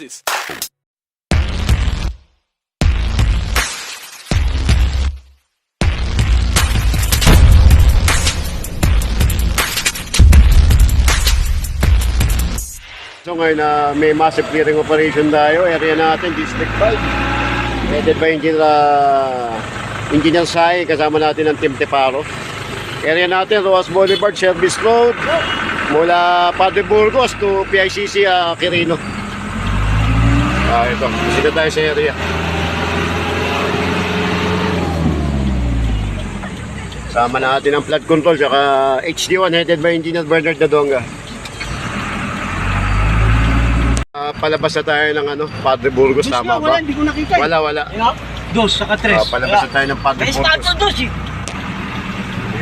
this? So ngayon na may massive clearing operation tayo, area natin, District 5. Headed by Engineer Sai, kasama natin ang Team Teparo. Area natin, Roas Boulevard, Service Road, mula Padre Burgos to PICC Quirino. Ito, bisita tayo sa area. Sama natin ang flood control, saka HD1 headed by Engineer Bernard Nadonga. Palabas na tayo ng Padre Burgos, tama ba? Wala, hindi ko nakita. Wala. Dos, saka tres. Palabas na tayo ng Padre May Burgos. status dos eh.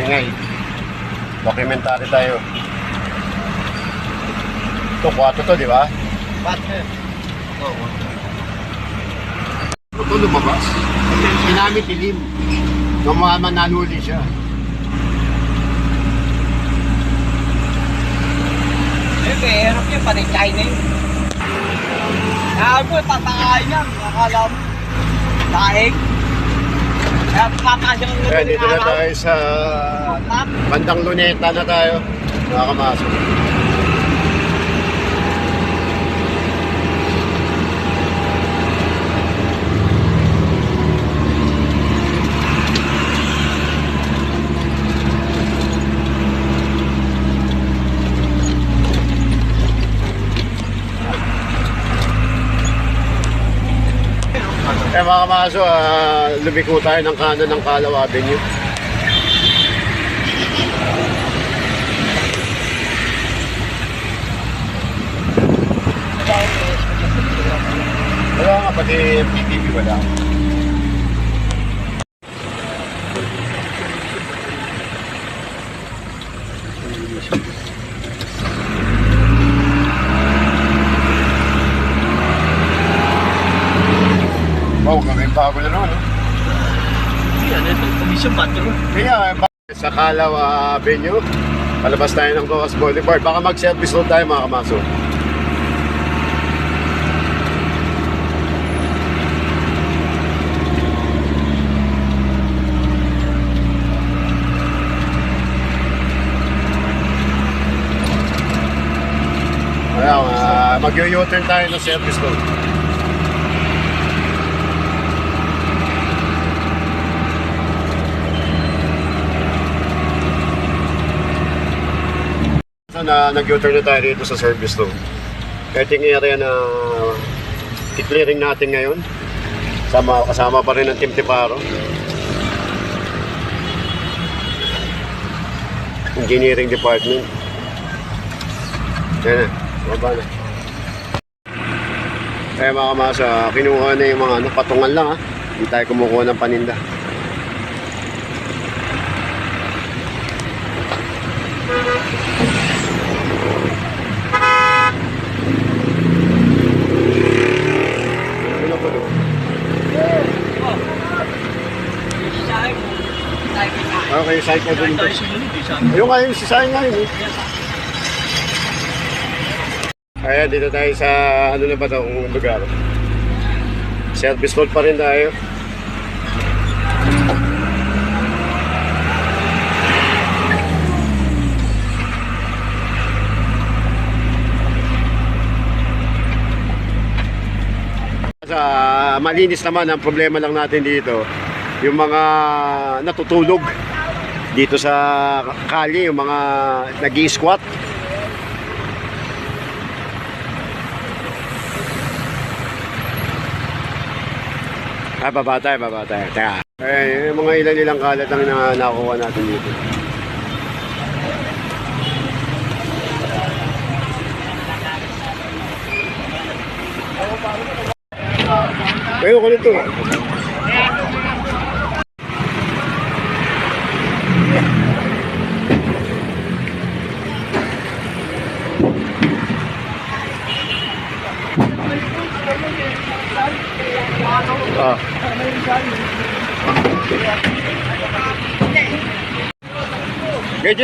Ingay. Documentary tayo. Ito, 4 to, di ba? Partner. Oo. Ito lumabas. Ginamit ilim. Namaman nanuli siya. Pero yung pati China yun. Kaya mo, tatakain niya. Akala mo. Daig. Kaya papasok ng Kaya dito na tayo sa bandang Luneta na tayo. Nakakamasok. Mga kamaso, lumiko tayo ng kanan ng Calaw Avenue. Wala nga, pati MTTV wala. Wow, kami bago na naman, no? Yan, ito. Commission patrol. Kaya, sa Calaw Avenue, palabas tayo ng Roas Boulevard. Baka mag-service road tayo, mga kamaso. Kaya, mag-u-turn tayo ng service road. Nag-u-turn na tayo dito sa service road. Ito yung area na i-clearing natin ngayon. Kasama pa rin ang Team Teparo. Engineering Department. Yan na, baba na. Kaya mga kamasa, kinuha na yung mga patungan lang ha. Hindi tayo kumukuha ng paninda. Okay, side ko dun. Yung ngayon, si Sai ngayon eh. Kaya dito tayo sa ano na ba ito kung lugar. Service road pa rin tayo. Malinis naman, ang problema lang natin dito yung mga natutulog dito sa kalye, yung mga nag-i-squat. Baba tayo. Teka. Yung mga ilang kalat ang nakuha natin dito. Ayun ko nito. KJ.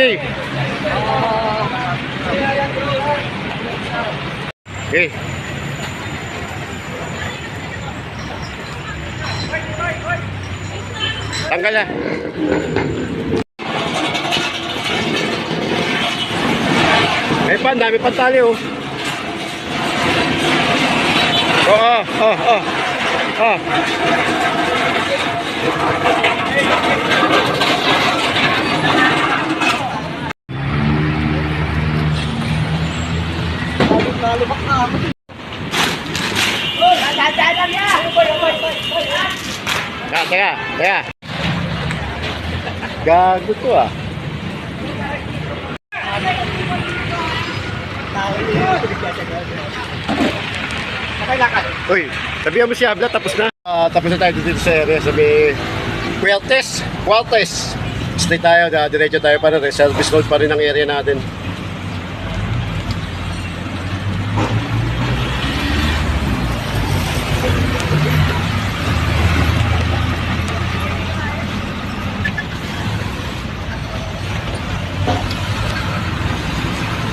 Okay. Tanggal na. Ay pa, ang dami pang tali oh. Oh. Nalubak na ako. Oh, dadaan niya. Teka. Gago to ah. Uy, sabihan mo si Abla, tapos na. Tapos na tayo dito sa area, sabi Cuartes. Stay tayo, diretso tayo para service road pa rin ang area natin.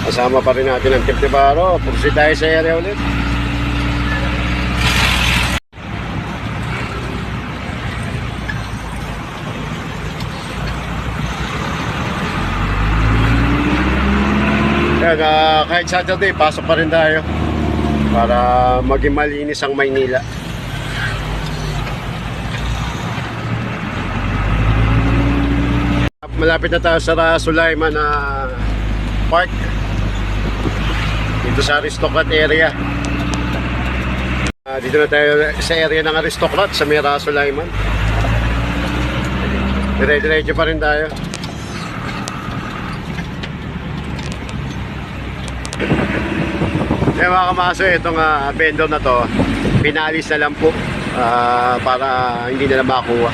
Kasama pa rin natin ang Tibtibaro. Pursi tayo sa area ulit. Yan, kahit Saturday, pasok pa rin tayo para maging malinis ang Maynila. Malapit na tayo sa Sulaiman na Park dito sa Aristocrat area. Dito na tayo sa area ng Aristocrat sa Mira Sulaiman. Dire-diretso pa rin tayo. Eh mga kamaso, itong vendor na to pinalis na lang po para hindi nila makuha.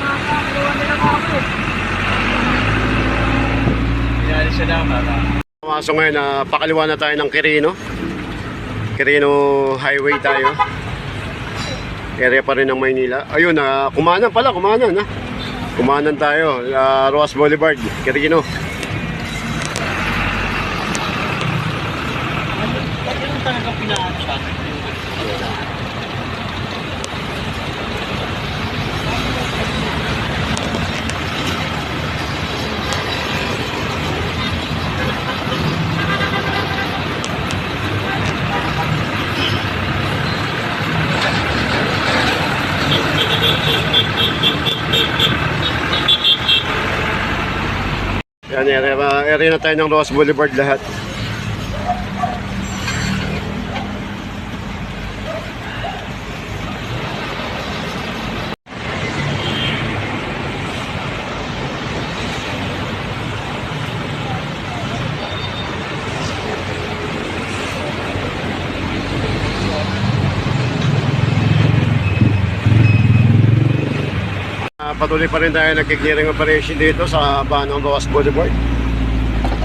Pinalis na lang para. Kaso ngayon, pakaliwa na tayo ng Quirino Highway tayo. Area pa rin ng Maynila. Ayun, kumanan tayo, Roas Boulevard, Quirino. Ano talaga pinaalis siya? Yan, area na tayo ng Roas Boulevard lahat. Patuloy pa rin tayo nagki-clearing operation dito sa Banong Roas Boulevard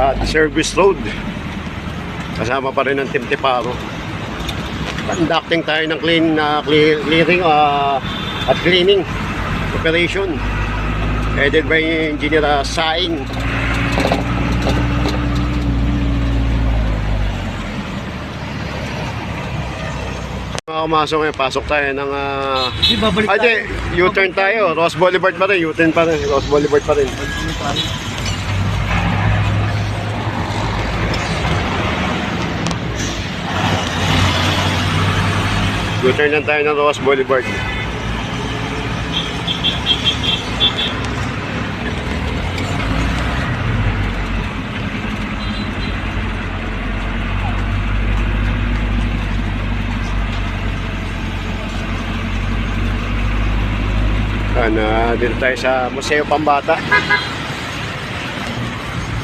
at Service Road. Kasama pa rin ng Tibtibaro. Conducting tayo ng clearing at cleaning operation headed by Engineer Saing. Kumasok ngayon, pasok tayo ng U-turn tayo, Roas Boulevard pa rin, U-turn pa rin, Roas Boulevard pa rin. U-turn lang tayo ng Roas Boulevard. Dito tayo sa Museo Pambata.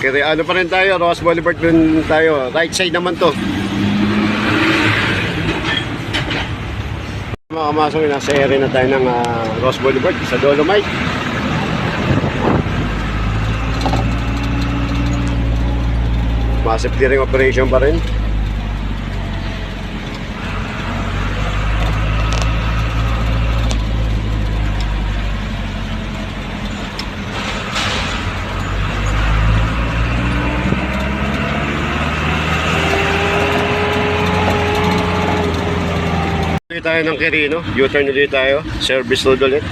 Kaya ano pa rin tayo, Roas Boulevard din tayo. Right side naman to. Makamasok nasa area na tayo ng Roas Boulevard sa Dolomite. Massive clearing operation pa rin. Tayo ng Quirino, U-turn ulit tayo, service road ulit.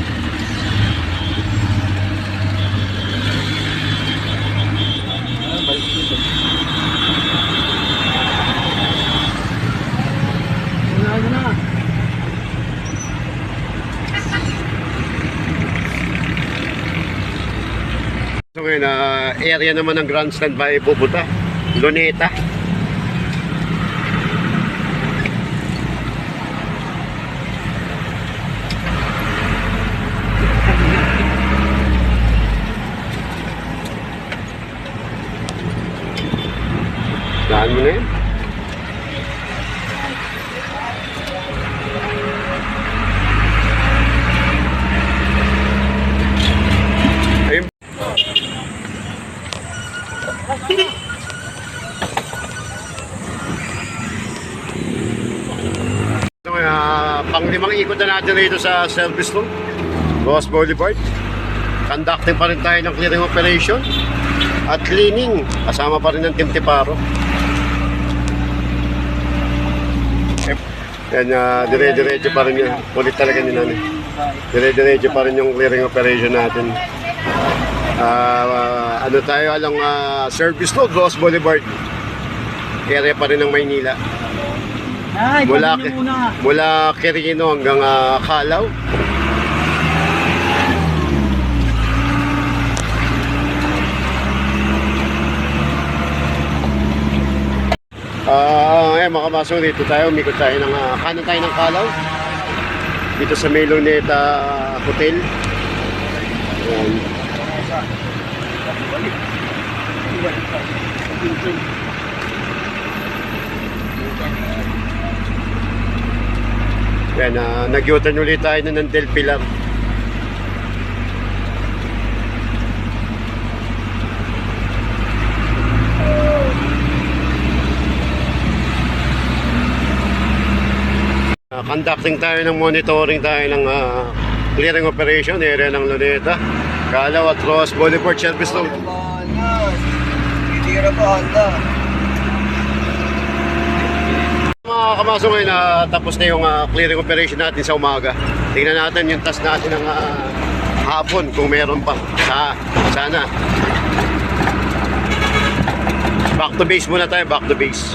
So ngayon, area naman ng grandstand by pupunta. Luneta. Daan mo na yun. Ayun. So, pang-limang ikot na natin rito sa service room, Bawas Boulevard. Conducting pa rin tayo ng clearing operation at cleaning. Kasama pa rin ng Team Tiparo. Yan, dire-diretso pa rin yan. Ulit talaga ni nanay. Dire-diretso pa rin yung clearing operation natin. Ano tayo alang service road, Bawas Boulevard. Area pa rin ng Maynila. Ay, Mula Quirino hanggang Calao. Makapasok dito tayo, umikot tayo ng kanan tayo ng Calao. Dito sa Meloneta Hotel. Ayan. Yan, nag-U-turn ulit tayo ng Del Pilar. Conducting tayo ng monitoring tayo ng clearing operation, area ng Luneta, Calao at Bawas Boulevard Service Road. Titira pa, Honda. Mga kamaso ngayon, tapos na yung clearing operation natin sa umaga. Tingnan natin yung task natin ng hapon kung meron pa. Sana. Back to base muna tayo, back to base.